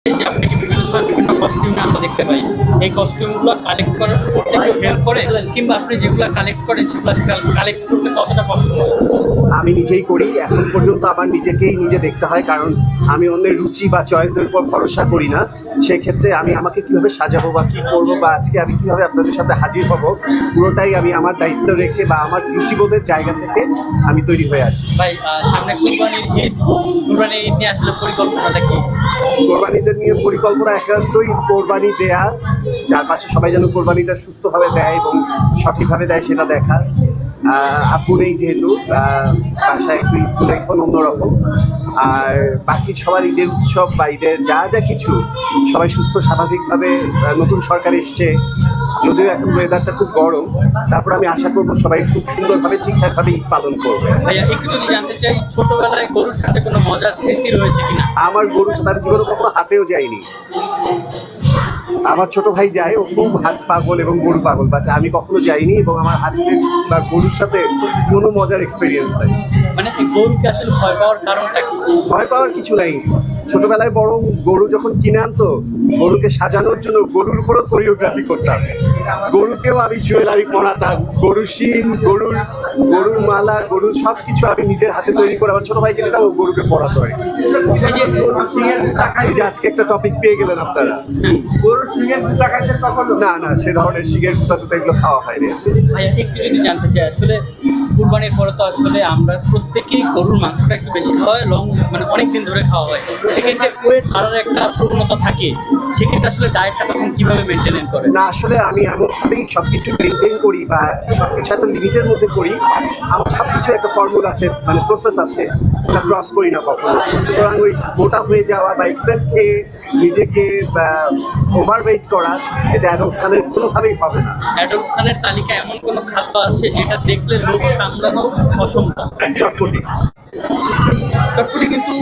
এই যে আপনাকে বিভিন্ন সময় বিভিন্ন কস্টিউমে আমরা দেখতে পাই, এই কস্টিউমগুলো কালেক্ট করতে কেউ হেল্প করে, কিংবা আপনি যেগুলো কালেক্ট করেন সেগুলো কালেক্ট করতে কতটা কষ্ট হয়? আমি নিজেই করি। এখন পর্যন্ত আমার নিজেকেই নিজে দেখতে হয়, কারণ আমি অন্যের রুচি বা চয়েসের উপর ভরসা করি না। সেক্ষেত্রে আমি আমাকে কিভাবে সাজাবো বা কী করবো বা আজকে আমি কিভাবে আপনাদের সামনে হাজির হব, পুরোটাই আমি আমার দায়িত্ব রেখে বা আমার রুচিবোধের জায়গা থেকে আমি তৈরি হয়ে আসি। ভাই সামনে কুরবানির ঈদ নিয়ে আসলে পরিকল্পনাটা কি? কোরবানিদের নিয়ে পরিকল্পনা একান্তই কোরবানি দেয়া, চারপাশে সবাই যেন কোরবানিটা সুস্থভাবে দেয় এবং সঠিকভাবে দেয় সেটা দেখা। আপু নেই যেহেতু, বাসায় একটু ঈদগুলো এখন অন্যরকম। আর বাকি সবার ঈদের উৎসব বা ঈদের যা যা কিছু সবাই সুস্থ স্বাভাবিকভাবে, নতুন সরকার এসছে, যদিও এখন ওয়েদারটা খুব গরম, তারপর আমি আশা করবো সবাই খুব সুন্দরভাবে ঠিকঠাকভাবে ঈদ পালন করবে। ভাইয়া একটু যদি জানতে চাই, ছোটবেলায় গরুর সাথে কোনো মজার স্মৃতি রয়েছে কিনা? আমার গরুর সাথে আমি জীবনে কখনো হাটেও যাইনি। আমার ছোট ভাই যায়, ও খুব হাট পাগল এবং গরু পাগল, বাট আমি কখনো যাইনি এবং আমার হাটের বা গরুর সাথে কোনো মজার এক্সপিরিয়েন্স নাই। মানে এই গরুকে আসলে ভয় পাওয়ার কারণটা কি? ভয় পাওয়ার কিছু নাই। ছোটবেলায় বরং গরু যখন কিনে আনতো, গরুকে সাজানোর জন্য গরুর উপরও কোরিওগ্রাফি করতাম। গরুকেও আমি জুয়েলারি পরাতাম, গরুর শিং, গরুর মালা, গরুর সব কিছু আমি নিজের হাতে তৈরি করে আমার ছোট ভাইকে দিতাম, ও গরুকে পরাতো আর কি। এই যে এই যে আজকে একটা টপিক পেয়ে গেলেন আপনারা। গরুর সিংহের গুঁতা খাইছেন কখনো? না, সে ধরনের শিখের কুতা টুতা এগুলো খাওয়া হয়নি। ভাইয়া একটু যদি জানতে চাই, আসলে কুরবানির পরে তো আসলে আমরা প্রত্যেকেই গরুর মাংসটা একটু বেশি খাওয়া হয়, মানে অনেক দিন ধরে খাওয়া হয়, সেক্ষেত্রে ওয়েট বাড়ার একটা প্রবণতা থাকে, সেক্ষেত্রে আসলে ডায়েটটা তখন কীভাবে মেনটেন করে? না, আসলে আমি এমনভাবেই সব কিছু মেনটেন করি বা সব কিছু এত লিমিটের মধ্যে করি। আমার সব কিছুর একটা ফর্মুলা আছে, মানে প্রসেস আছে, ওটা ক্রস করি না কখনো। সুতরাং ওই মোটা হয়ে যাওয়া বা এক্সেস খেয়ে নিজেকে ওভারওয়েট করা, এটা অ্যাডলফ খানের কোনোভাবেই হবে না। অ্যাডলফ খানের তালিকায় এমন কোনো খাদ্য আছে যেটা দেখলে লোক সামলানো অসম্ভব? চটপটি। চটপটি কিন্তু